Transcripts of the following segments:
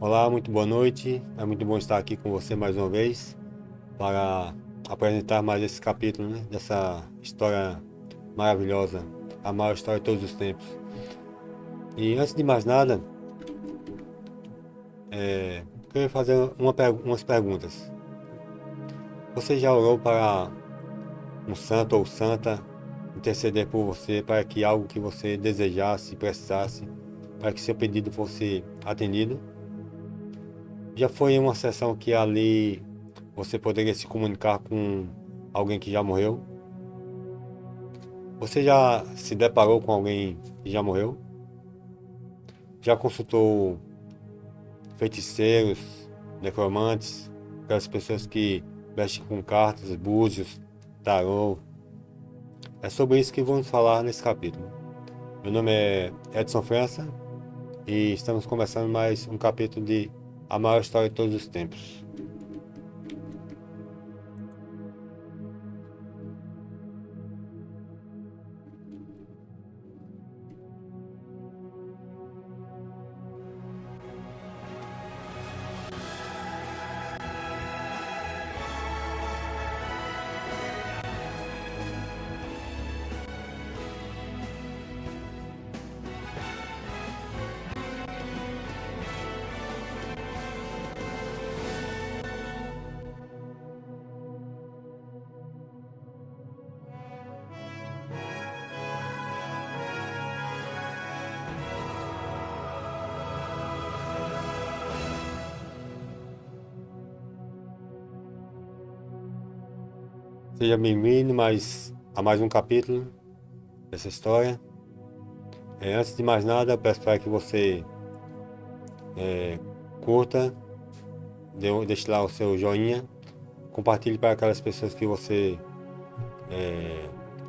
Olá, muito boa noite. É muito bom estar aqui com você mais uma vez para apresentar mais esse capítulo, né, dessa história maravilhosa, a maior história de todos os tempos. E antes de mais nada, queria fazer umas perguntas. Você já orou para um santo ou santa interceder por você para que algo que você desejasse, precisasse, para que seu pedido fosse atendido? Já foi em uma sessão que ali você poderia se comunicar com alguém que já morreu? Você já se deparou com alguém que já morreu? Já consultou feiticeiros, necromantes, aquelas pessoas que mexem com cartas, búzios, tarô? É sobre isso que vamos falar nesse capítulo. Meu nome é Edson França e estamos começando mais um capítulo de A Maior História de Todos os Tempos. Seja bem-vindo a mais um capítulo dessa história. Antes de mais nada, eu peço para que você curta, deixe lá o seu joinha, compartilhe para aquelas pessoas que você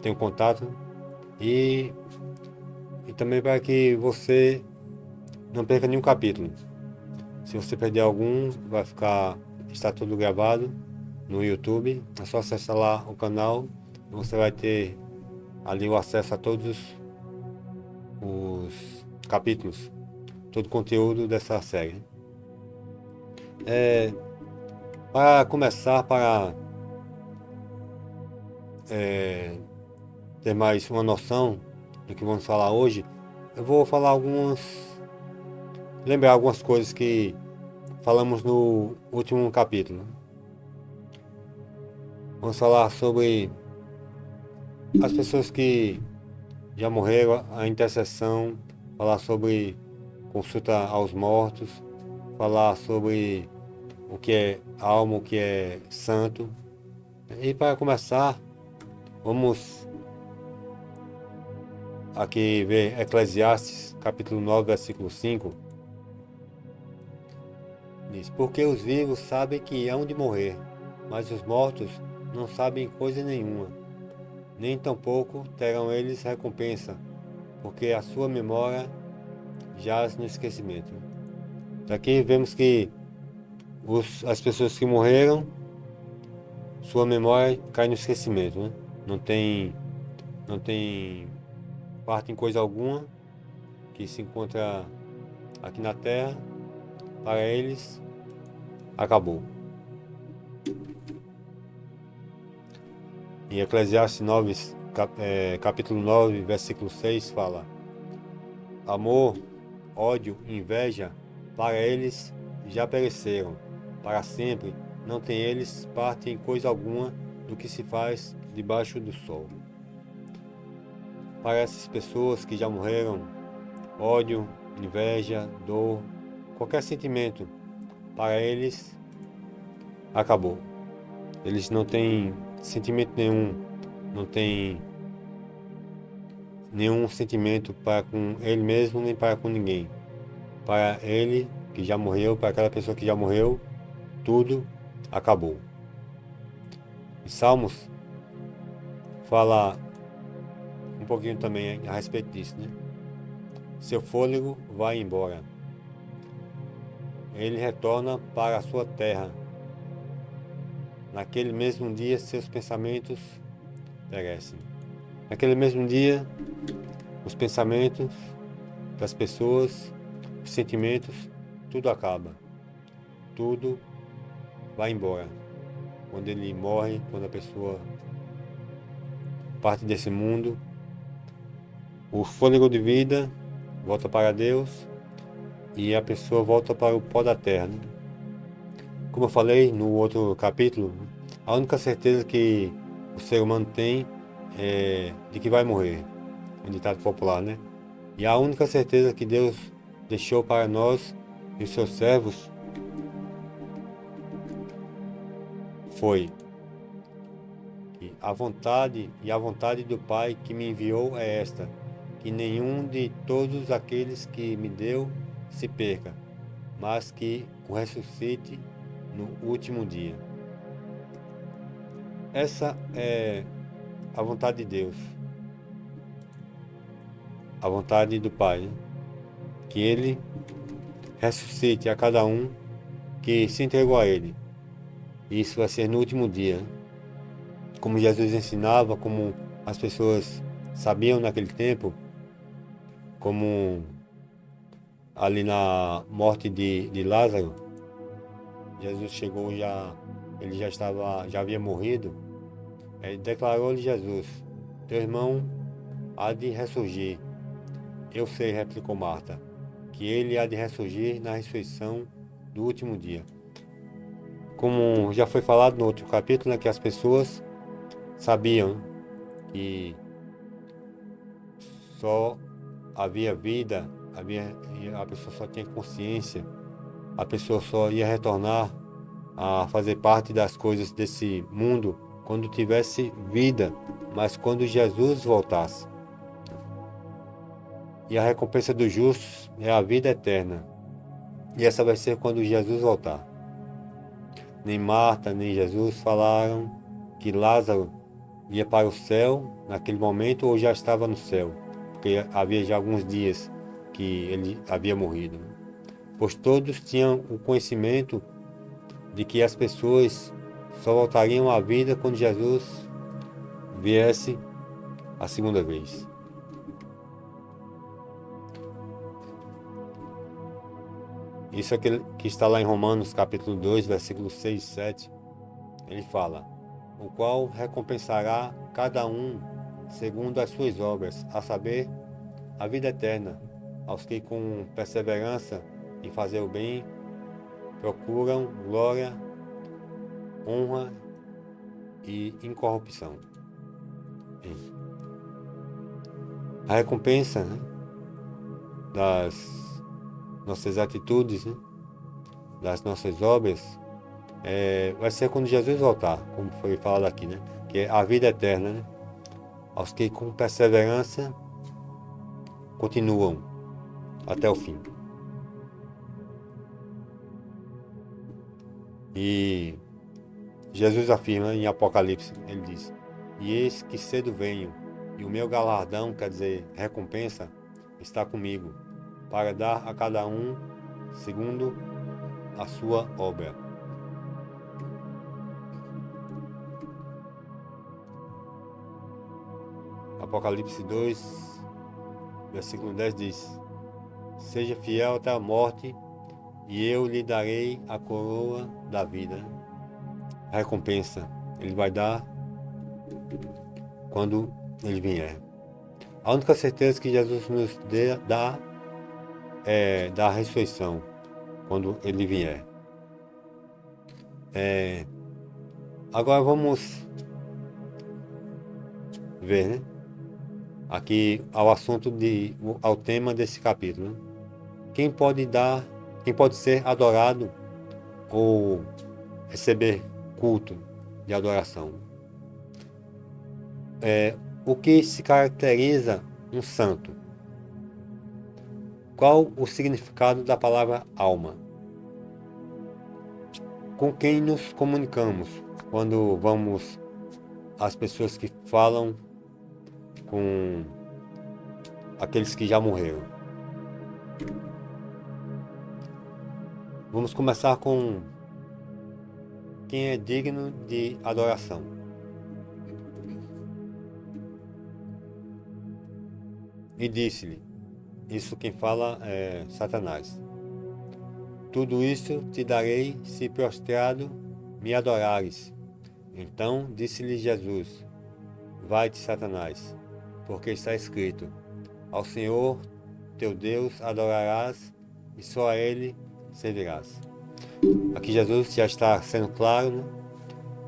tem um contato e, e também para que você não perca nenhum capítulo. Se você perder algum, está tudo gravado no YouTube. É só acessar lá o canal e você vai ter ali o acesso a todos os capítulos, todo o conteúdo dessa série. Para começar, para ter mais uma noção do que vamos falar hoje, eu vou falar lembrar algumas coisas que falamos no último capítulo. Vamos falar sobre as pessoas que já morreram, a intercessão, falar sobre consulta aos mortos, falar sobre o que é alma, o que é santo. E para começar, vamos aqui ver Eclesiastes, capítulo 9, versículo 5. Diz: Porque os vivos sabem que hão de morrer, mas os mortos não sabem coisa nenhuma, nem tampouco terão eles recompensa, porque a sua memória jaz no esquecimento. Daqui vemos que as pessoas que morreram, sua memória cai no esquecimento, né? Não tem parte em coisa alguma que se encontra aqui na Terra. Para eles, acabou. Em Eclesiastes 9, capítulo 9, versículo 6, fala: Amor, ódio, inveja, para eles já pereceram. Para sempre não tem eles parte em coisa alguma do que se faz debaixo do sol. Para essas pessoas que já morreram, ódio, inveja, dor, qualquer sentimento, para eles acabou. Eles não têm sentimento nenhum, não têm nenhum sentimento para com ele mesmo nem para com ninguém. Para ele que já morreu, para aquela pessoa que já morreu, tudo acabou. Em Salmos fala um pouquinho também a respeito disso, né? Seu fôlego vai embora. Ele retorna para a sua terra. Naquele mesmo dia, seus pensamentos perecem. Naquele mesmo dia, os pensamentos das pessoas, os sentimentos, tudo acaba. tudo vai embora. Quando ele morre, quando a pessoa parte desse mundo, o fôlego de vida volta para Deus e a pessoa volta para o pó da terra, né? Como eu falei no outro capítulo, a única certeza que o ser humano tem é de que vai morrer, um ditado popular, né? E a única certeza que Deus deixou para nós e os seus servos foi que a vontade do Pai que me enviou é esta, que nenhum de todos aqueles que me deu se perca, mas que o ressuscite no último dia. Essa é a vontade de Deus, a vontade do Pai, né? Que Ele ressuscite a cada um que se entregou a Ele. E isso vai ser no último dia, né? Como Jesus ensinava, como as pessoas sabiam naquele tempo, como ali na morte de Lázaro, Jesus chegou ele já havia morrido. Ele declarou-lhe Jesus: teu irmão há de ressurgir. Eu sei, replicou Marta, que ele há de ressurgir na ressurreição do último dia. Como já foi falado no outro capítulo, né, que as pessoas sabiam que só havia vida, a pessoa só tinha consciência, a pessoa só ia retornar a fazer parte das coisas desse mundo quando tivesse vida, mas quando Jesus voltasse. E a recompensa dos justos é a vida eterna. E essa vai ser quando Jesus voltar. Nem Marta, nem Jesus falaram que Lázaro ia para o céu naquele momento ou já estava no céu, porque havia já alguns dias que ele havia morrido. Pois todos tinham o conhecimento de que as pessoas só voltariam à vida quando Jesus viesse a segunda vez. Isso é que está lá em Romanos capítulo 2, versículos 6 e 7. Ele fala: o qual recompensará cada um segundo as suas obras, a saber, a vida eterna, aos que com perseverança em fazer o bem procuram glória, honra e incorrupção. A recompensa, né, das nossas atitudes, né, das nossas obras, vai ser quando Jesus voltar, como foi falado aqui, né? Que é a vida eterna, né? Aos que com perseverança continuam até o fim. E Jesus afirma em Apocalipse, ele diz: e eis que cedo venho, e o meu galardão, quer dizer, recompensa, está comigo, para dar a cada um segundo a sua obra. Apocalipse 2, versículo 10 diz: seja fiel até a morte, e eu lhe darei a coroa da vida. A recompensa ele vai dar quando ele vier. A única certeza que Jesus nos dá é da ressurreição, quando ele vier. Agora vamos ver, né? Aqui ao tema desse capítulo, né? Quem pode ser adorado ou receber culto de adoração? O que se caracteriza um santo? Qual o significado da palavra alma? Com quem nos comunicamos quando vamos às pessoas que falam com aqueles que já morreram? Vamos começar com quem é digno de adoração. E disse-lhe, isso quem fala é Satanás: Tudo isso te darei se prostrado me adorares. Então disse-lhe Jesus: Vai-te, Satanás, porque está escrito: Ao Senhor teu Deus adorarás e só a Ele servirás. Aqui Jesus já está sendo claro,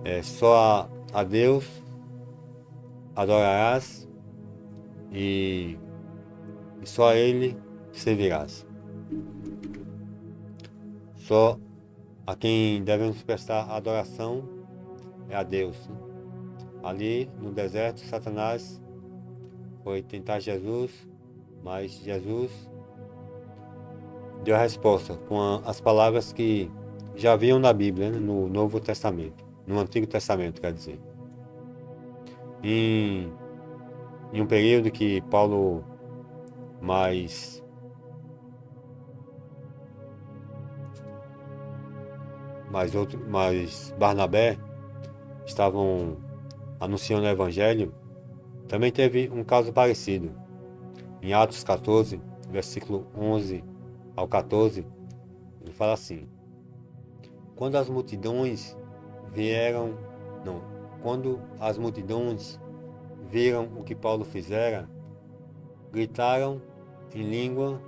né? Só a Deus adorarás e só a Ele servirás. Só a quem devemos prestar adoração é a Deus, né? Ali no deserto, Satanás foi tentar Jesus, mas Jesus deu a resposta com as palavras que já haviam na Bíblia, né? No Novo Testamento, no Antigo Testamento, quer dizer. Em um período que Paulo mais Barnabé estavam anunciando o Evangelho, também teve um caso parecido. Em Atos 14, versículo 11 ao 14, ele fala assim: Quando as multidões viram o que Paulo fizera, gritaram em língua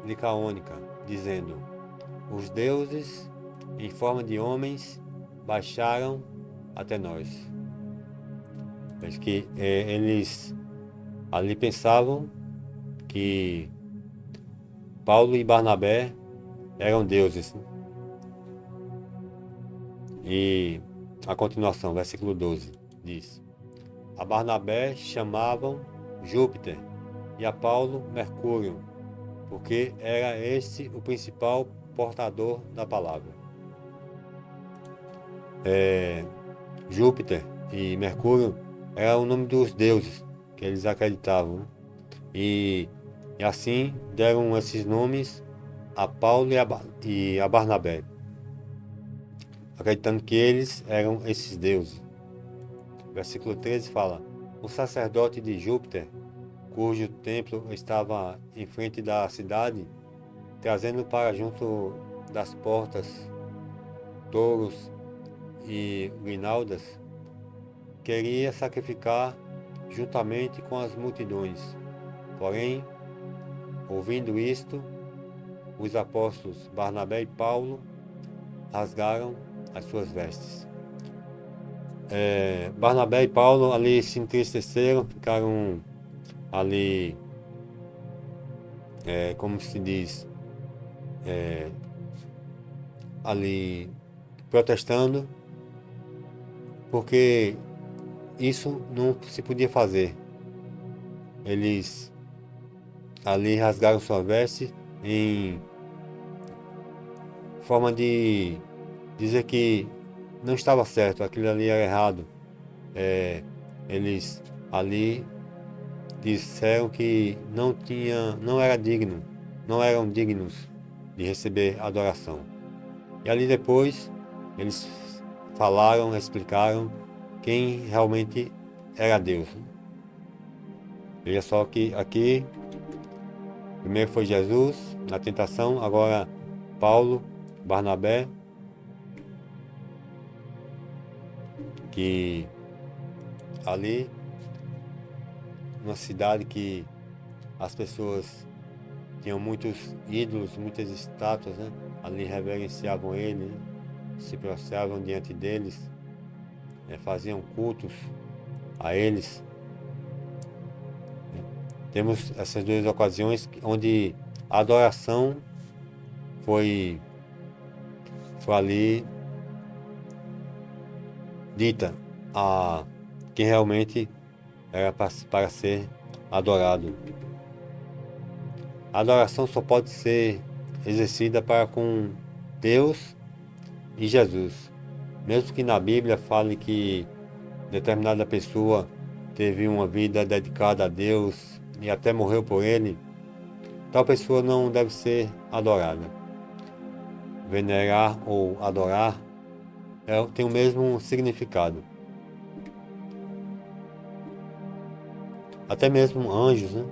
licaônica, dizendo: Os deuses, em forma de homens, baixaram até nós. Mas que eles ali pensavam que Paulo e Barnabé eram deuses. E a continuação, versículo 12, diz: A Barnabé chamavam Júpiter e a Paulo Mercúrio, porque era este o principal portador da palavra. Júpiter e Mercúrio era o nome dos deuses que eles acreditavam, né? E assim deram esses nomes a Paulo e a Barnabé, acreditando que eles eram esses deuses. Versículo 13 fala: O sacerdote de Júpiter, cujo templo estava em frente da cidade, trazendo para junto das portas touros e grinaldas, queria sacrificar juntamente com as multidões. Porém, ouvindo isto, os apóstolos Barnabé e Paulo rasgaram as suas vestes. Barnabé e Paulo ali se entristeceram, ficaram ali, como se diz, ali protestando, porque isso não se podia fazer. Eles ali rasgaram sua veste em forma de dizer que não estava certo, aquilo ali era errado. Eles ali disseram que não eram dignos de receber adoração. E ali depois eles falaram, explicaram quem realmente era Deus. Veja só que aqui primeiro foi Jesus na tentação, agora Paulo, Barnabé, que ali, numa cidade que as pessoas tinham muitos ídolos, muitas estátuas, né? Ali reverenciavam ele, né? Se prostravam diante deles, faziam cultos a eles. Temos essas duas ocasiões onde a adoração foi ali dita a quem realmente era para ser adorado. A adoração só pode ser exercida para com Deus e Jesus. Mesmo que na Bíblia fale que determinada pessoa teve uma vida dedicada a Deus e até morreu por Ele, tal pessoa não deve ser adorada. Venerar ou adorar tem o mesmo significado. Até mesmo anjos, né,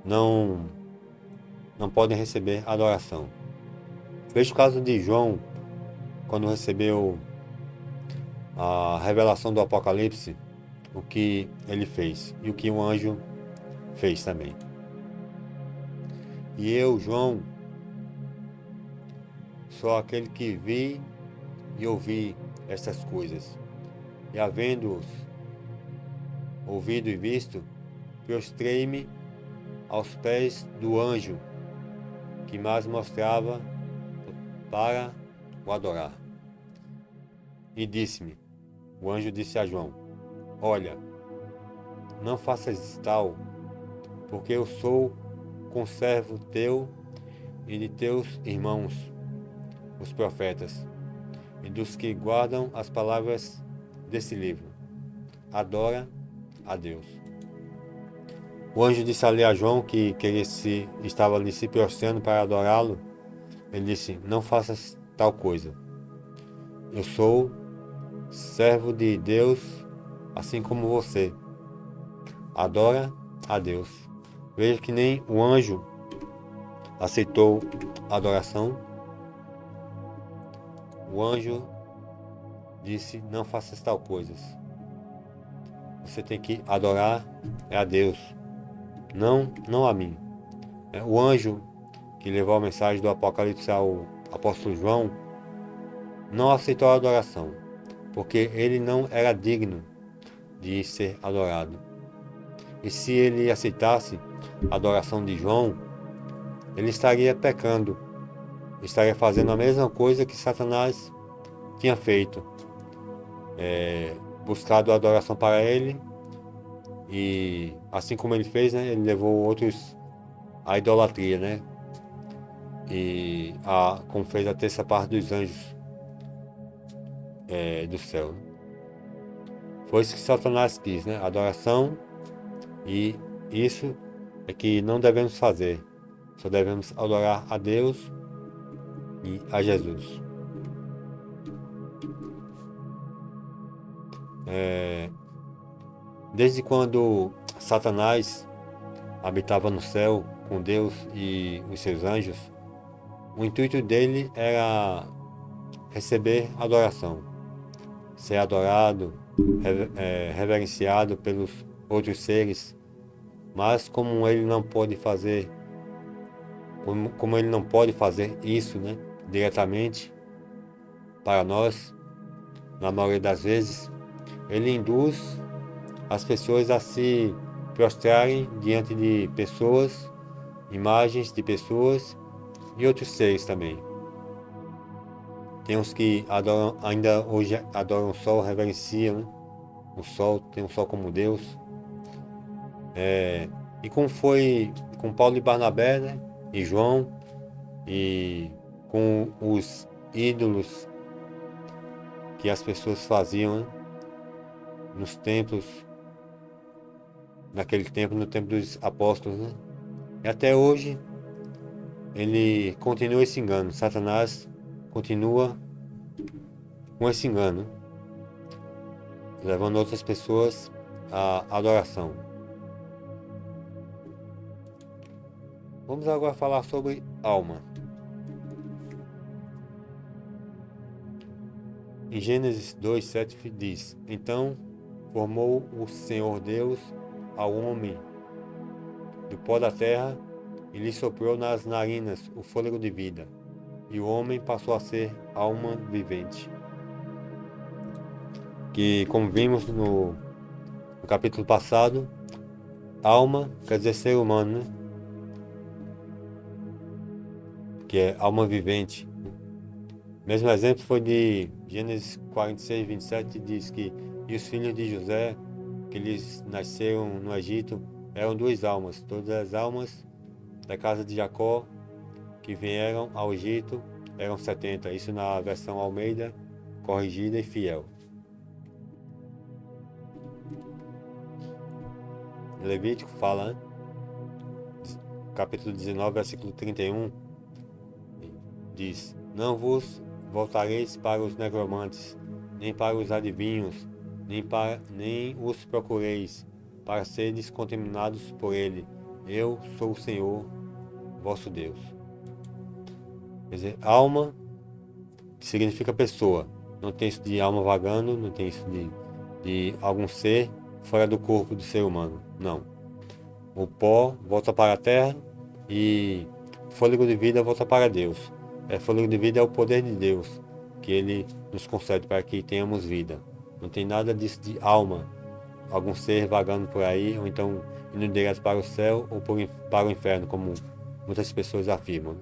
não podem receber adoração. Veja o caso de João, quando recebeu a revelação do Apocalipse, o que ele fez e o que um anjo fez também. E eu, João, sou aquele que vi e ouvi estas coisas. E havendo-os ouvido e visto, prostrei-me aos pés do anjo que mais mostrava para o adorar. E disse-me, o anjo disse a João, olha, não faças tal, porque eu sou conservo teu e de teus irmãos, os profetas, e dos que guardam as palavras desse livro. Adora a Deus. O anjo disse ali a João que estava ali se prostrando para adorá-lo. Ele disse, não faças tal coisa. Eu sou servo de Deus, assim como você. Adora a Deus. Veja que nem o anjo aceitou a adoração. O anjo disse, não faças tal coisas. Você tem que adorar a Deus, não a mim. O anjo que levou a mensagem do Apocalipse ao apóstolo João não aceitou a adoração, porque ele não era digno de ser adorado. E se ele aceitasse a adoração de João, ele estaria pecando, estaria fazendo a mesma coisa que Satanás tinha feito, buscado a adoração para ele, e assim como ele fez, né, ele levou outros à idolatria, né? E como fez a terça parte dos anjos do céu. Foi isso que Satanás quis, né? Adoração, e isso é que não devemos fazer. Só devemos adorar a Deus e a Jesus. Desde quando Satanás habitava no céu com Deus e os seus anjos, o intuito dele era receber adoração, ser adorado, reverenciado pelos outros seres. Mas como ele não pode fazer, como ele não pode fazer isso, né, diretamente para nós, na maioria das vezes, ele induz as pessoas a se prostrarem diante de pessoas, imagens de pessoas e outros seres também. Tem uns que adoram, ainda hoje adoram o sol, reverenciam, né? O sol, tem o sol como Deus. E como foi com Paulo e Barnabé, né? E João, e com os ídolos que as pessoas faziam, né? Nos templos, naquele tempo, no tempo dos apóstolos, né? E até hoje ele continua esse engano. Satanás continua com esse engano, levando outras pessoas à adoração. Vamos agora falar sobre alma. Em Gênesis 2:7 diz, então formou o Senhor Deus ao homem do pó da terra e lhe soprou nas narinas o fôlego de vida, e o homem passou a ser alma vivente. Que, como vimos no capítulo passado, alma quer dizer ser humano, né? Que é alma vivente. Mesmo exemplo foi de Gênesis 46:27, diz que e os filhos de José, que eles nasceram no Egito, eram duas almas. Todas as almas da casa de Jacó que vieram ao Egito eram 70. Isso na versão Almeida, corrigida e fiel. Levítico fala, né? Capítulo 19, versículo 31, diz, não vos voltareis para os negromantes, nem para os adivinhos, nem os procureis, para seres contaminados por ele. Eu sou o Senhor, vosso Deus. Quer dizer, alma significa pessoa. Não tem isso de alma vagando, não tem isso de algum ser fora do corpo do ser humano. Não. O pó volta para a terra e fôlego de vida volta para Deus. Fôlego de vida é o poder de Deus que Ele nos concede para que tenhamos vida. Não tem nada disso de alma, algum ser vagando por aí, ou então indo direto para o céu ou para o inferno, como muitas pessoas afirmam.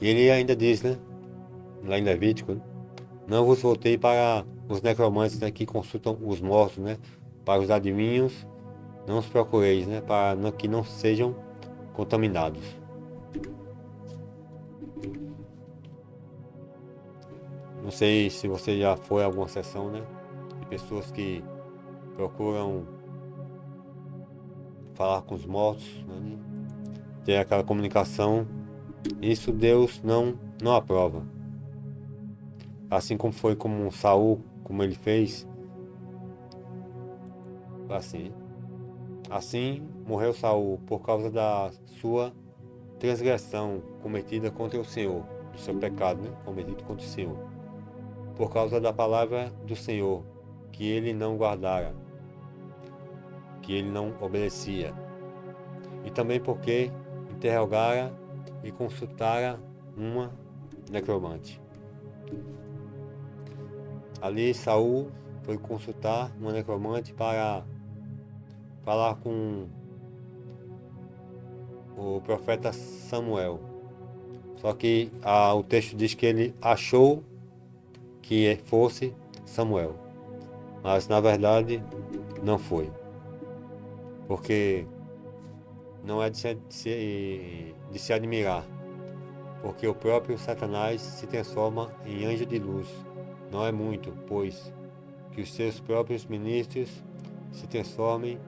E ele ainda diz, né, lá em Levítico, não vos voltei para os necromantes, né, que consultam os mortos, né, para os adivinhos, não os procureis, né, para que não sejam contaminados. Não sei se você já foi a alguma sessão, né, de pessoas que procuram falar com os mortos, né, ter aquela comunicação. Isso Deus não aprova. Assim como foi com Saul, como ele fez, assim morreu Saul por causa da sua transgressão cometida contra o Senhor, do seu pecado, né, cometido contra o Senhor, por causa da palavra do Senhor, que ele não guardara, que ele não obedecia, e também porque interrogara e consultara uma necromante. Ali Saul foi consultar uma necromante para falar com o profeta Samuel. Só que o texto diz que ele achou que fosse Samuel, mas na verdade não foi, porque não é de se admirar, porque o próprio Satanás se transforma em anjo de luz. Não é muito, pois, que os seus próprios ministros se transformem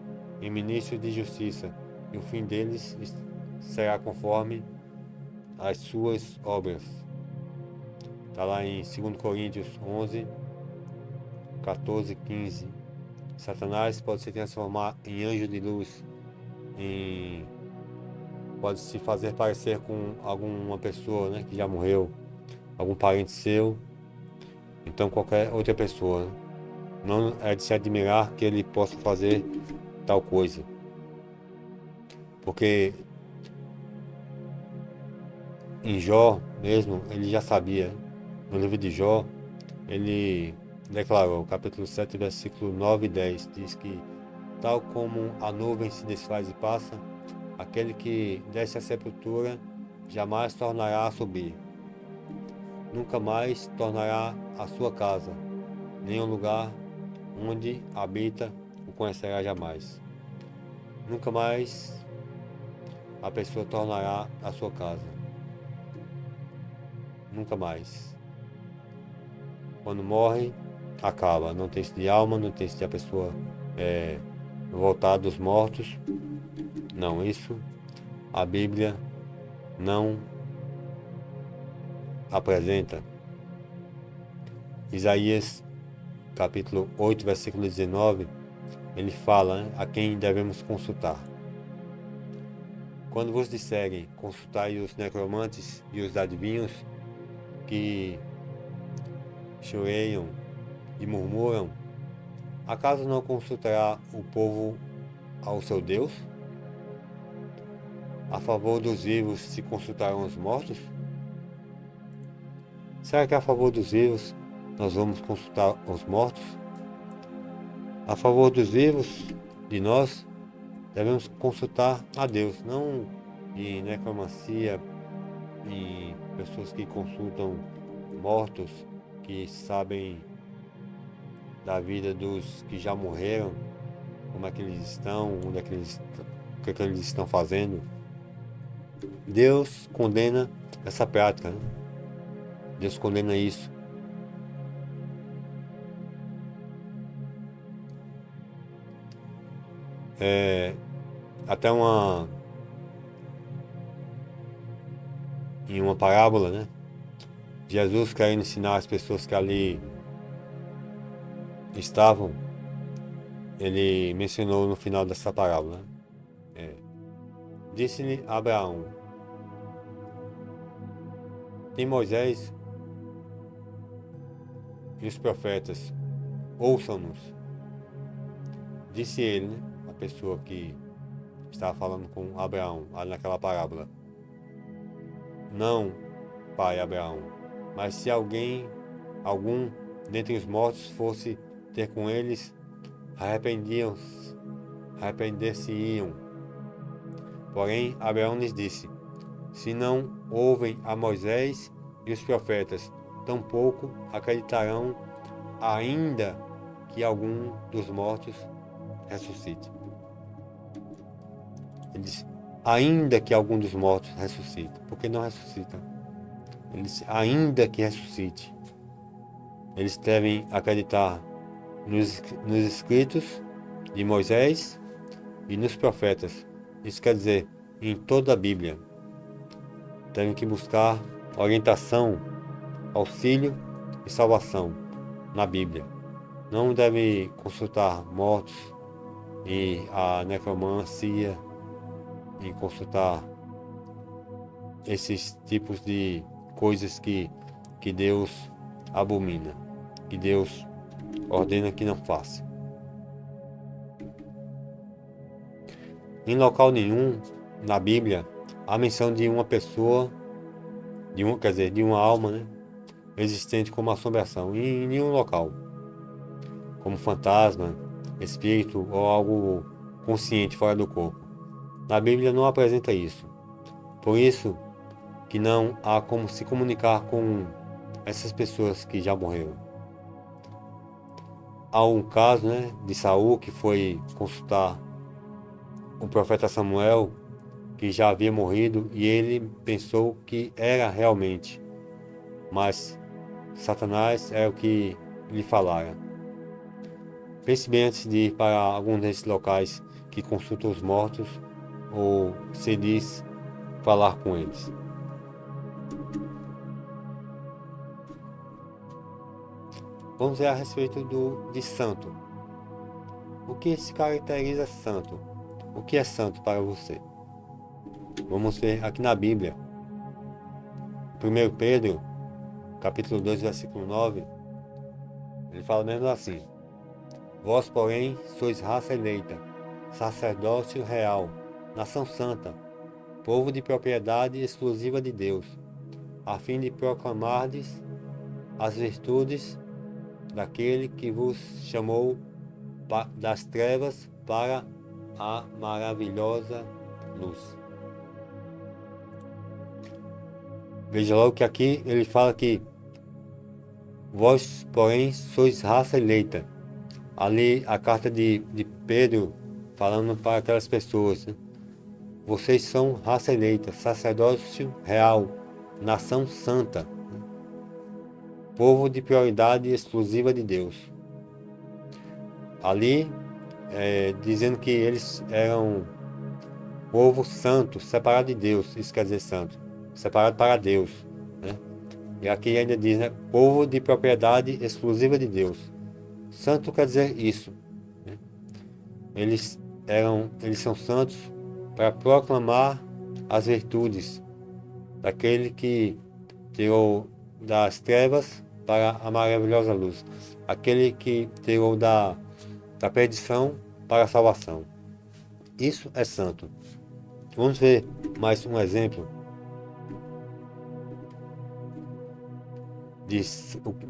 em ministros de justiça, e o fim deles será conforme as suas obras. Está lá em 2 Coríntios 11, 14, 15. Satanás pode se transformar em anjo de luz, pode se fazer parecer com alguma pessoa, né, que já morreu, algum parente seu, então qualquer outra pessoa, né? Não é de se admirar que ele possa fazer tal coisa, porque em Jó mesmo, ele já sabia. No livro de Jó, ele declarou, capítulo 7, versículo 9 e 10, diz que tal como a nuvem se desfaz e passa, aquele que desce à sepultura jamais tornará a subir. Nunca mais tornará a sua casa, nem o lugar onde habita o conhecerá jamais. Nunca mais a pessoa tornará a sua casa. Nunca mais. Quando morre, acaba. Não tem isso de alma, não tem isso de a pessoa voltar dos mortos. Não, isso a Bíblia não apresenta. Isaías capítulo 8, versículo 19, ele fala, né, a quem devemos consultar. Quando vos disserem, consultai os necromantes e os adivinhos que choreiam e murmuram, acaso não consultará o povo ao seu Deus? A favor dos vivos se consultarão os mortos? Será que a favor dos vivos nós vamos consultar os mortos? A favor dos vivos, de nós, devemos consultar a Deus, não em necromancia, em pessoas que consultam mortos, que sabem da vida dos que já morreram, como é que eles estão, onde é que o que é que eles estão fazendo. Deus condena essa prática, né? Deus condena isso. Até em uma parábola, né? Jesus querendo ensinar as pessoas que ali estavam, ele mencionou no final dessa parábola, né? Disse-lhe Abraão: Tem Moisés e os profetas, ouçam-nos. Disse ele, né, a pessoa que estava falando com Abraão, ali naquela parábola. Não, pai Abraão, mas se algum dentre os mortos fosse ter com eles, arrepender-se-iam. Porém, Abraão lhes disse: se não ouvem a Moisés e os profetas, tampouco acreditarão, ainda que algum dos mortos ressuscite. Ele diz, ainda que algum dos mortos ressuscite. Porque não ressuscita. Ele diz, ainda que ressuscite. Eles devem acreditar nos escritos de Moisés e nos profetas. Isso quer dizer, em toda a Bíblia. Devem que buscar orientação, auxílio e salvação na Bíblia. Não devem consultar mortos e a necromancia e consultar esses tipos de coisas que Deus abomina, que Deus ordena que não faça. Em local nenhum na Bíblia há menção de uma pessoa, de uma alma, né, existente como assombração, em nenhum local, como fantasma, espírito ou algo consciente fora do corpo. Na Bíblia não apresenta isso. Por isso que não há como se comunicar com essas pessoas que já morreram. Há um caso, né, de Saul que foi consultar o profeta Samuel, que já havia morrido, e ele pensou que era realmente, mas Satanás é o que lhe falara. Pense bem antes de ir para algum desses locais que consultam os mortos ou se diz falar com eles. Vamos ver a respeito de santo. O que se caracteriza santo? O que é santo para você? Vamos ver aqui na Bíblia. 1 Pedro, capítulo 2, versículo 9, ele fala mesmo assim: vós, porém, sois raça eleita, sacerdócio real, nação santa, povo de propriedade exclusiva de Deus, a fim de proclamardes as virtudes daquele que vos chamou das trevas para a maravilhosa luz. Veja logo que aqui ele fala que vós, porém, sois raça eleita. Ali a carta de Pedro falando para aquelas pessoas, né? Vocês são raça eleita, sacerdócio real, nação santa, povo de prioridade exclusiva de Deus. Ali, dizendo que eles eram povo santo, separado de Deus, isso quer dizer santo, separado para Deus, né? E aqui ainda diz, né, povo de propriedade exclusiva de Deus. Santo quer dizer isso, né? Eles são santos para proclamar as virtudes daquele que tirou das trevas para a maravilhosa luz, aquele que tirou da perdição para a salvação. Isso é santo. Vamos ver mais um exemplo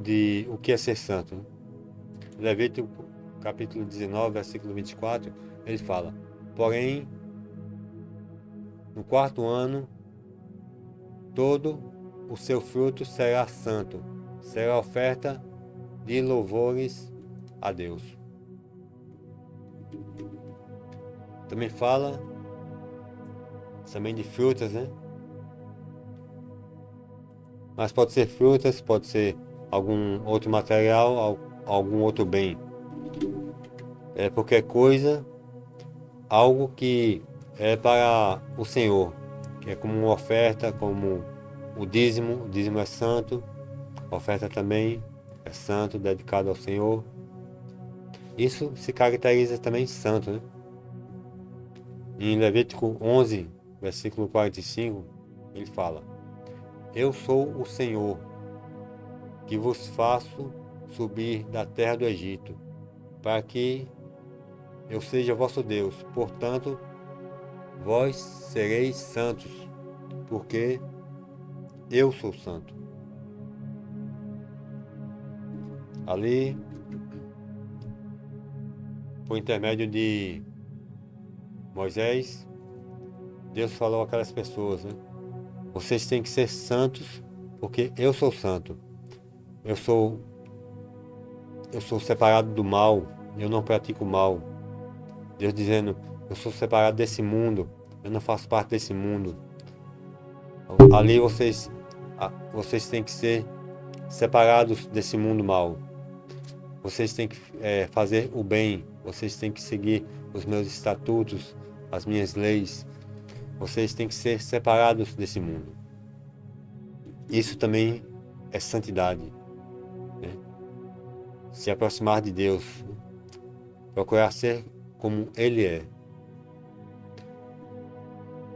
de o que é ser santo. Levítico capítulo 19, versículo 24, ele fala: porém, no 4º ano, todo o seu fruto será santo, será oferta de louvores a Deus. Também fala de frutas, né? Mas pode ser frutas, pode ser algum outro material, algum outro bem. É qualquer coisa, algo que é para o Senhor, que é como uma oferta, como o dízimo é santo, a oferta também é santo, dedicado ao Senhor. Isso se caracteriza também santo, né? Em Levítico 11, versículo 45, ele fala: Eu sou o Senhor, que vos faço subir da terra do Egito, para que eu seja vosso Deus. Portanto, vós sereis santos, porque eu sou santo. Ali, por intermédio de Moisés, Deus falou àquelas pessoas, né? Vocês têm que ser santos, porque eu sou santo. Eu sou separado do mal, eu não pratico mal. Deus dizendo, eu sou separado desse mundo, eu não faço parte desse mundo. Ali vocês têm que ser separados desse mundo mal. Vocês têm que fazer o bem, vocês têm que seguir os meus estatutos, as minhas leis. Vocês têm que ser separados desse mundo. Isso também é santidade, né? Se aproximar de Deus, procurar ser como Ele é.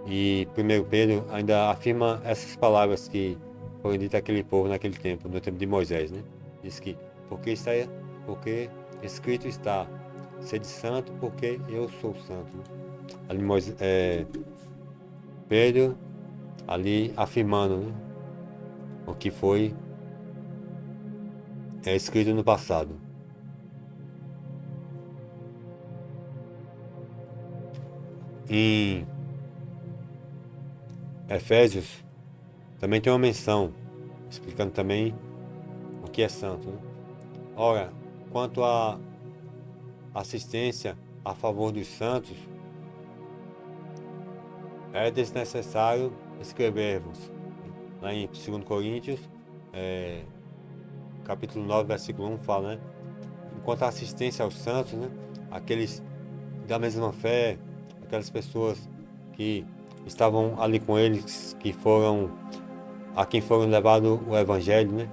E 1 Pedro ainda afirma essas palavras que foram ditas àquele povo naquele tempo, no tempo de Moisés, né? Diz que, porque escrito está, sede santo, porque eu sou santo. Ali Pedro, ali afirmando, né, o que foi escrito no passado. Em Efésios também tem uma menção explicando também o que é santo, né? Ora, quanto à assistência a favor dos santos, é desnecessário escrever-vos. Lá em 2 Coríntios, capítulo 9, versículo 1, fala, né? Enquanto à assistência aos santos, né? Aqueles da mesma fé, aquelas pessoas que estavam ali com eles, a quem foram levado o evangelho, né?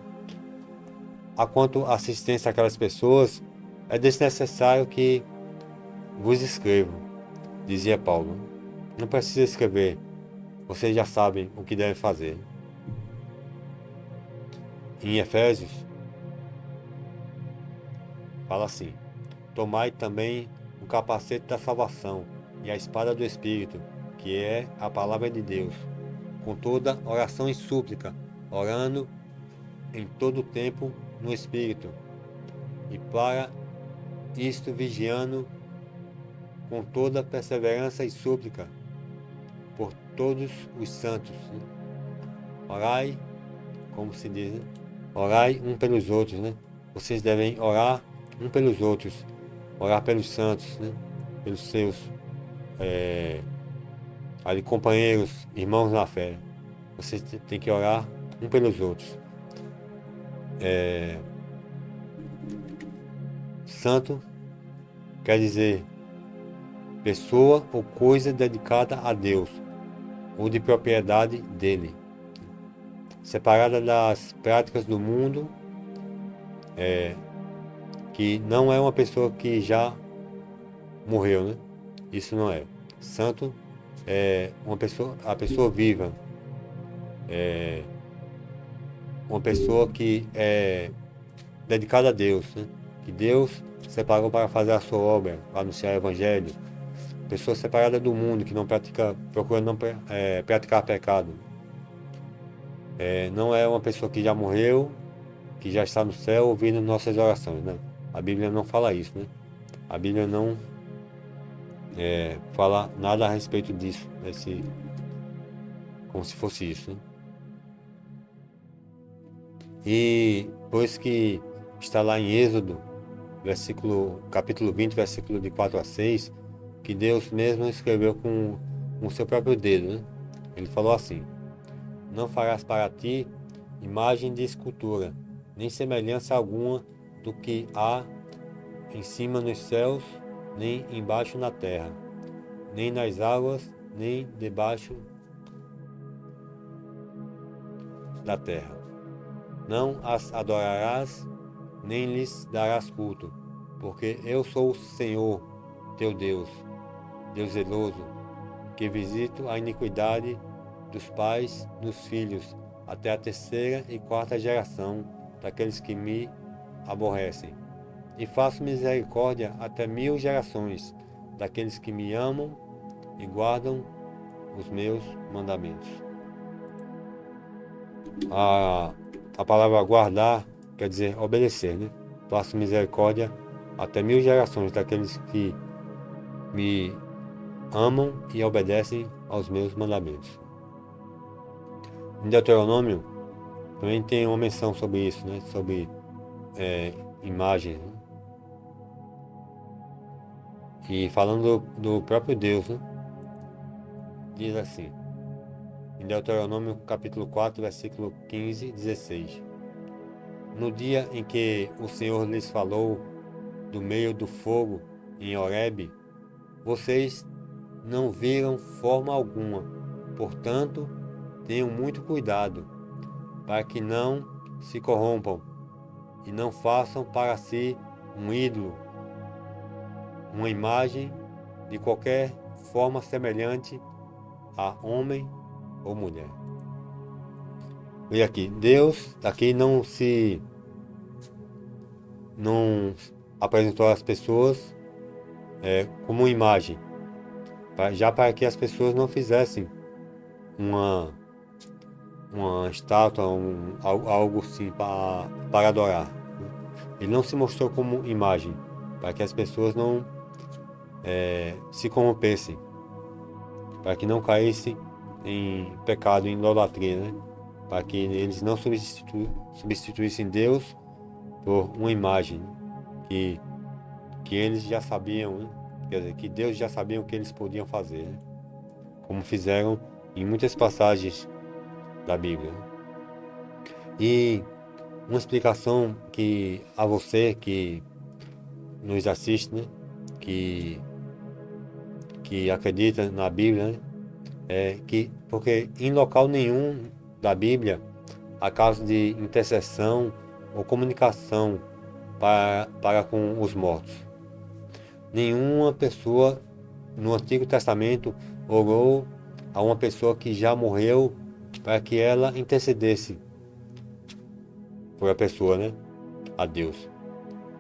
Quanto à assistência àquelas pessoas, é desnecessário que vos escrevo, dizia Paulo. Não precisa escrever, vocês já sabem o que devem fazer. Em Efésios, fala assim: tomai também o capacete da salvação e a espada do Espírito, que é a palavra de Deus, com toda oração e súplica, orando em todo o tempo no Espírito, e para isto vigiando com toda perseverança e súplica por todos os santos. Orai, como se diz, né? Orai um pelos outros, né? Vocês devem orar um pelos outros, orar pelos santos, né? Pelos seus ali, companheiros, irmãos na fé. Vocês têm que orar um pelos outros. Santo quer dizer pessoa ou coisa dedicada a Deus, ou de propriedade dele, separada das práticas do mundo, que não é uma pessoa que já morreu, né? Isso não é. Santo é a pessoa viva, uma pessoa que é dedicada a Deus, né? Que Deus separou para fazer a sua obra, para anunciar o Evangelho. Pessoa separada do mundo, que procura não praticar pecado. Não é uma pessoa que já morreu, que já está no céu ouvindo nossas orações, né? A Bíblia não fala isso, né? A Bíblia não fala nada a respeito disso, como se fosse isso, né? E depois que está lá em Êxodo, capítulo 20, versículo de 4 a 6, que Deus mesmo escreveu com o seu próprio dedo, né? Ele falou assim: não farás para ti imagem de escultura, nem semelhança alguma do que há em cima nos céus, nem embaixo na terra, nem nas águas, nem debaixo da terra. Não as adorarás, nem lhes darás culto, porque eu sou o Senhor, teu Deus, Deus zeloso, que visito a iniquidade dos pais nos filhos, até a terceira e quarta geração daqueles que me aborrecem. E faço misericórdia até 1000 gerações daqueles que me amam e guardam os meus mandamentos. A palavra guardar quer dizer obedecer, né? Faço misericórdia até 1000 gerações daqueles que me amam e obedecem aos meus mandamentos. Em Deuteronômio também tem uma menção sobre isso, né? Sobre imagens, né? E falando do próprio Deus, né? Diz assim, em Deuteronômio capítulo 4, versículo 15 e 16. No dia em que o Senhor lhes falou do meio do fogo em Horebe, vocês não viram forma alguma. Portanto, tenham muito cuidado, para que não se corrompam e não façam para si um ídolo, uma imagem de qualquer forma semelhante a homem ou mulher. Veja aqui, Deus aqui não apresentou às pessoas como imagem, já para que as pessoas não fizessem uma estátua, algo assim para adorar. Ele não se mostrou como imagem, para que as pessoas não se corrompessem, para que não caíssem em pecado, em idolatria, né? Para que eles não substituíssem Deus por uma imagem que eles já sabiam, né? Quer dizer, que Deus já sabia o que eles podiam fazer, né? Como fizeram em muitas passagens da Bíblia. E uma explicação que a você que nos assiste, né? que acredita na Bíblia, né? Porque em local nenhum da Bíblia há caso de intercessão ou comunicação para com os mortos. Nenhuma pessoa no Antigo Testamento orou a uma pessoa que já morreu para que ela intercedesse por a pessoa, né? A Deus.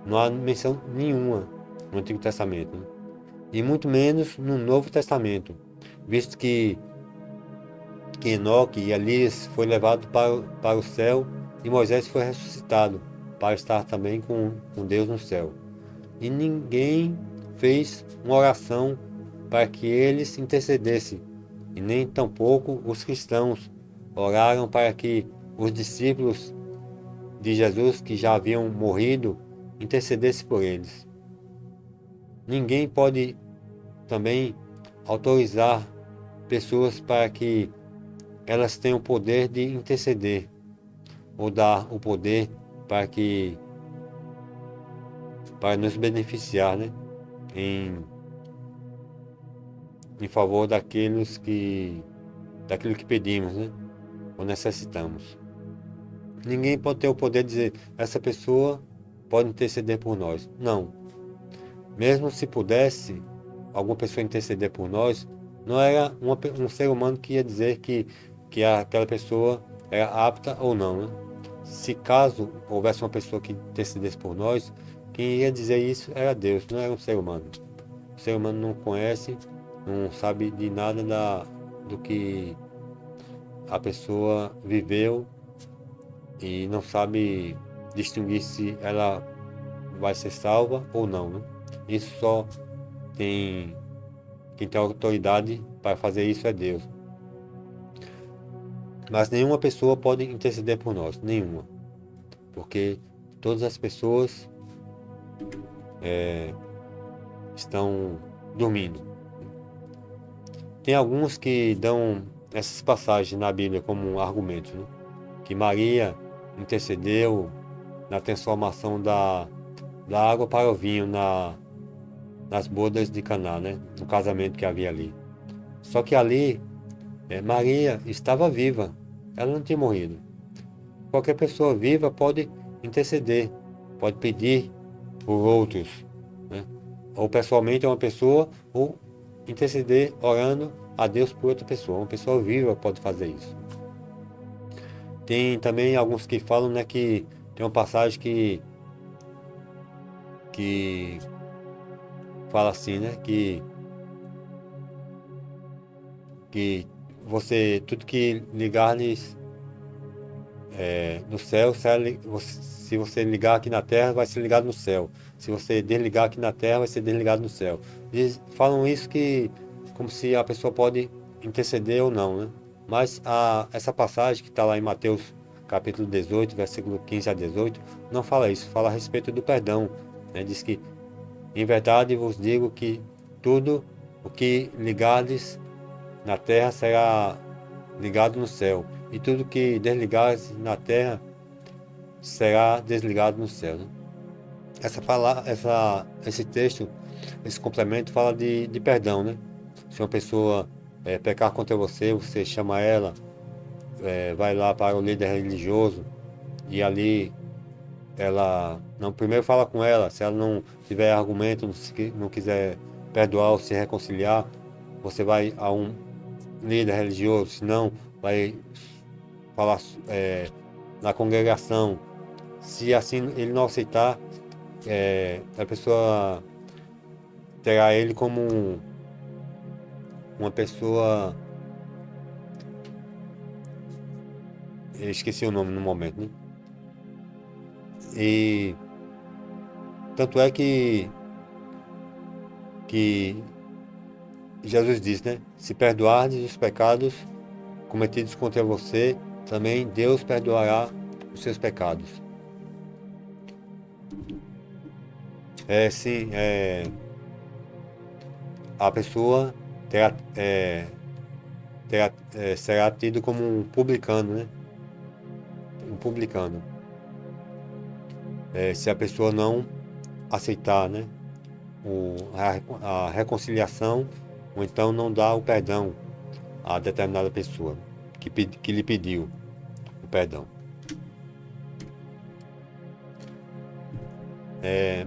Não há menção nenhuma no Antigo Testamento, né? E muito menos no Novo Testamento, visto que Enoque e Elias foi levado para o céu e Moisés foi ressuscitado para estar também com Deus no céu. E ninguém fez uma oração para que eles intercedessem, e nem tampouco os cristãos oraram para que os discípulos de Jesus que já haviam morrido intercedessem por eles. Ninguém pode também autorizar pessoas para que elas tenham o poder de interceder ou dar o poder para nos beneficiar, né? Em favor daquilo que pedimos, né? Ou necessitamos. Ninguém pode ter o poder de dizer, essa pessoa pode interceder por nós. Não. Mesmo se pudesse alguma pessoa interceder por nós, não era um ser humano que ia dizer que aquela pessoa era apta ou não, né? Se caso houvesse uma pessoa que intercedesse por nós, quem ia dizer isso era Deus, não era um ser humano. O ser humano não conhece, não sabe de nada do que a pessoa viveu e não sabe distinguir se ela vai ser salva ou não, né? Isso só quem tem autoridade para fazer isso é Deus. Mas nenhuma pessoa pode interceder por nós, nenhuma. Porque todas as pessoas estão dormindo. Tem alguns que dão essas passagens na Bíblia como um argumento, né? Que Maria intercedeu na transformação da água para o vinho nas bodas de Caná, né? No casamento que havia ali. Só que ali, Maria estava viva, ela não tinha morrido. Qualquer pessoa viva pode interceder, pode pedir por outros, né? Ou pessoalmente a uma pessoa, ou interceder orando a Deus por outra pessoa. Uma pessoa viva pode fazer isso. Tem também alguns que falam, né, que tem uma passagem que fala assim, né, que você, tudo que ligar-lhes no céu, se você ligar aqui na terra, vai ser ligado no céu. Se você desligar aqui na terra, vai ser desligado no céu. Eles falam isso que como se a pessoa pode interceder ou não, né? Mas essa passagem que está lá em Mateus capítulo 18, versículo 15 a 18, não fala isso, fala a respeito do perdão, né? Diz que, em verdade vos digo que tudo o que ligardes na terra será ligado no céu, e tudo que desligares na terra será desligado no céu, né? Esse texto, esse complemento fala de perdão, né? Se uma pessoa pecar contra você, você chama ela, vai lá para o líder religioso e ali ela não primeiro fala com ela, se ela não tiver argumento, não quiser perdoar ou se reconciliar, você vai a um líder religioso, se não vai falar na congregação. Se assim ele não aceitar, a pessoa terá ele como uma pessoa. Eu esqueci o nome no momento, né? E tanto é que Jesus diz, né? Se perdoardes os pecados cometidos contra você, também Deus perdoará os seus pecados. Sim, a pessoa será tido como um publicano, né? Um publicano. Se a pessoa não aceitar, né? A reconciliação, ou então não dá o perdão a determinada pessoa que lhe pediu o perdão.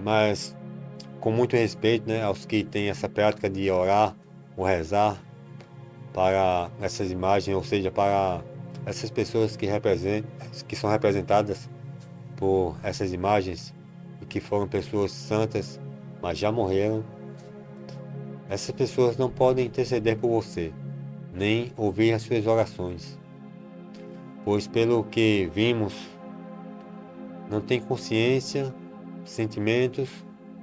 Mas com muito respeito, né, aos que têm essa prática de orar ou rezar para essas imagens, ou seja, para essas pessoas que são representadas por essas imagens e que foram pessoas santas, mas já morreram. Essas pessoas não podem interceder por você, nem ouvir as suas orações, pois pelo que vimos, não tem consciência, sentimentos,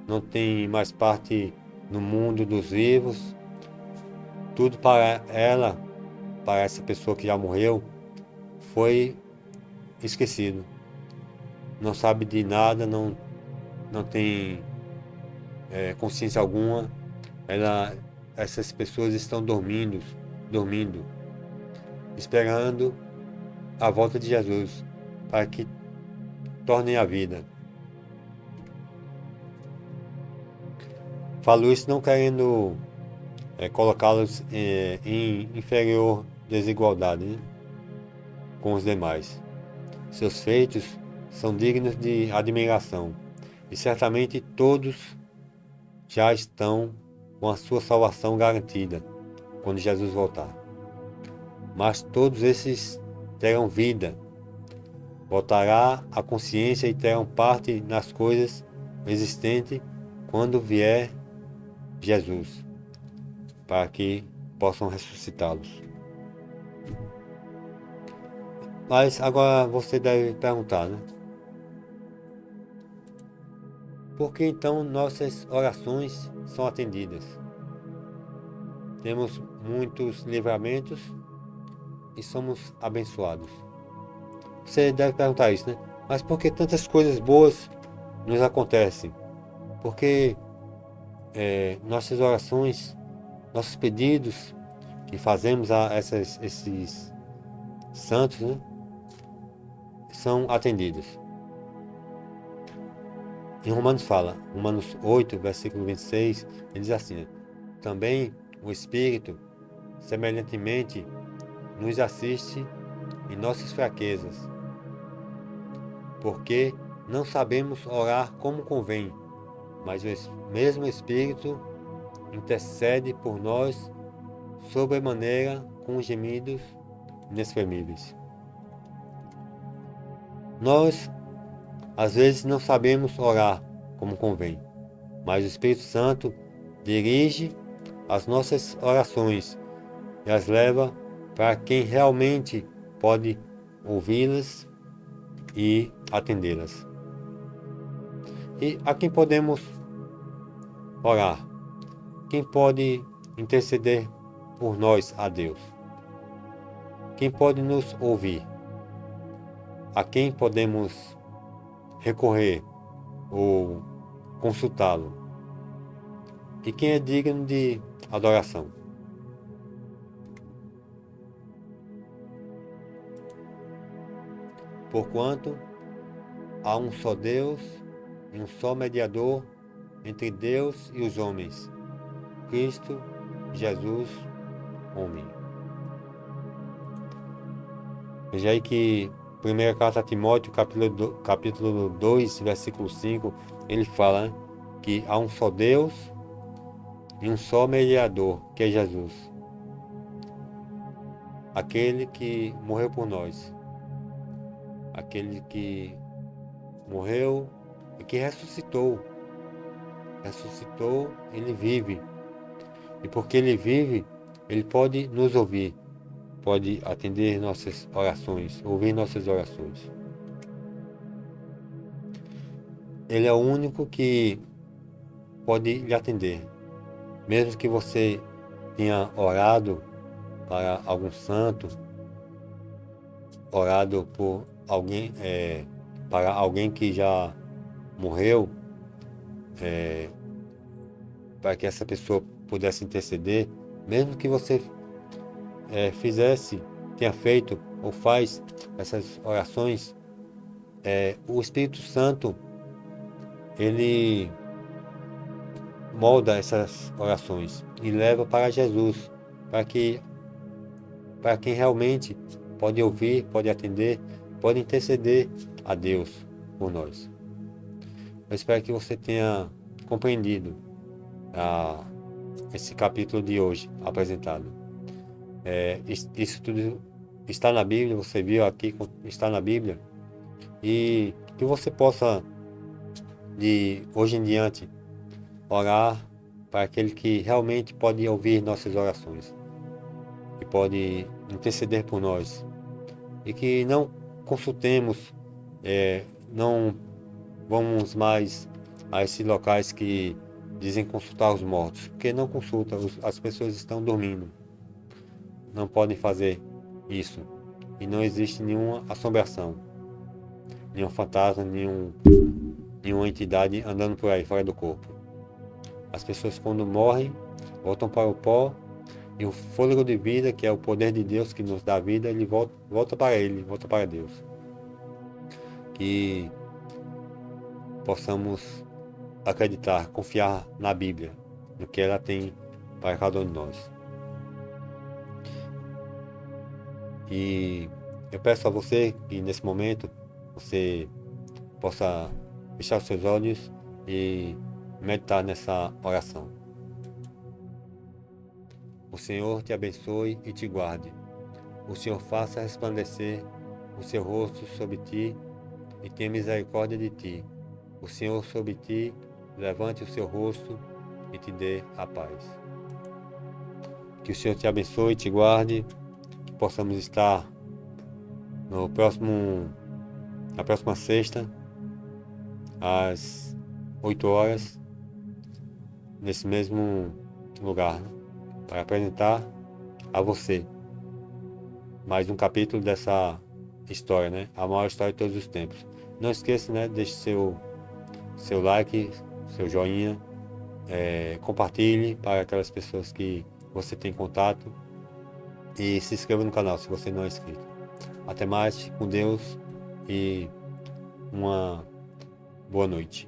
não tem mais parte no mundo dos vivos. Tudo para ela, para essa pessoa que já morreu, foi esquecido. Não sabe de nada, não tem consciência alguma. Essas pessoas estão dormindo, esperando a volta de Jesus para que tornem a vida. Falo isso não querendo colocá-los em inferior desigualdade, né, com os demais. Seus feitos são dignos de admiração e certamente todos já estão com a sua salvação garantida quando Jesus voltar. Mas todos esses terão vida, voltará a consciência e terão parte nas coisas existentes quando vier Jesus, para que possam ressuscitá-los. Mas agora você deve perguntar, né? Por que então nossas orações são atendidas? Temos muitos livramentos e somos abençoados. Você deve perguntar isso, né? Mas por que tantas coisas boas nos acontecem? Porque nossas orações, nossos pedidos que fazemos a esses santos, né, são atendidos. Em Romanos 8, versículo 26, ele diz assim, né? Também o Espírito, semelhantemente, nos assiste em nossas fraquezas, porque não sabemos orar como convém, mas o mesmo Espírito intercede por nós sobremaneira com gemidos inexprimíveis. Nós, às vezes, não sabemos orar como convém, mas o Espírito Santo dirige as nossas orações e as leva para quem realmente pode ouvi-las e atendê-las. E a quem podemos orar? Quem pode interceder por nós a Deus? Quem pode nos ouvir? A quem podemos recorrer ou consultá-lo? E quem é digno de adoração? Porquanto há um só Deus e um só mediador entre Deus e os homens, Cristo Jesus, homem. Veja aí que 1 carta a Timóteo, capítulo 2, versículo 5, ele fala, né, que há um só Deus e um só mediador, que é Jesus. Aquele que morreu por nós. Aquele que morreu e que ressuscitou. Ressuscitou, ele vive. E porque ele vive, ele pode nos ouvir. Pode atender nossas orações, ouvir nossas orações. Ele é o único que pode lhe atender. Mesmo que você tenha orado para algum santo, orado por alguém, para alguém que já morreu, para que essa pessoa pudesse interceder, mesmo que você tenha feito ou faz essas orações, o Espírito Santo, ele molda essas orações e leva para Jesus, para quem realmente pode ouvir, pode atender, pode interceder a Deus por nós. Eu espero que você tenha compreendido esse capítulo de hoje apresentado. Isso tudo está na Bíblia, você viu aqui, está na Bíblia, e que você possa, de hoje em diante, orar para aquele que realmente pode ouvir nossas orações, que pode interceder por nós, e que não consultemos, não vamos mais a esses locais que dizem consultar os mortos, porque não consulta, as pessoas estão dormindo, não podem fazer isso, e não existe nenhuma assombração, nenhum fantasma, nenhuma entidade andando por aí fora do corpo. As pessoas, quando morrem, voltam para o pó, e o fôlego de vida, que é o poder de Deus que nos dá vida, ele volta para ele, volta para Deus. Que possamos acreditar, confiar na Bíblia, no que ela tem para cada um de nós. E eu peço a você que nesse momento você possa fechar os seus olhos e meditar nessa oração. O Senhor te abençoe e te guarde. O Senhor faça resplandecer o seu rosto sobre ti e tenha misericórdia de ti. O Senhor sobre ti levante o seu rosto e te dê a paz. Que o Senhor te abençoe e te guarde, que possamos estar na próxima sexta, às 8 horas, nesse mesmo lugar, para apresentar a você mais um capítulo dessa história, né? A maior história de todos os tempos. Não esqueça, né? Deixe seu like, seu joinha, compartilhe para aquelas pessoas que você tem contato e se inscreva no canal se você não é inscrito. Até mais, fique com Deus e uma boa noite.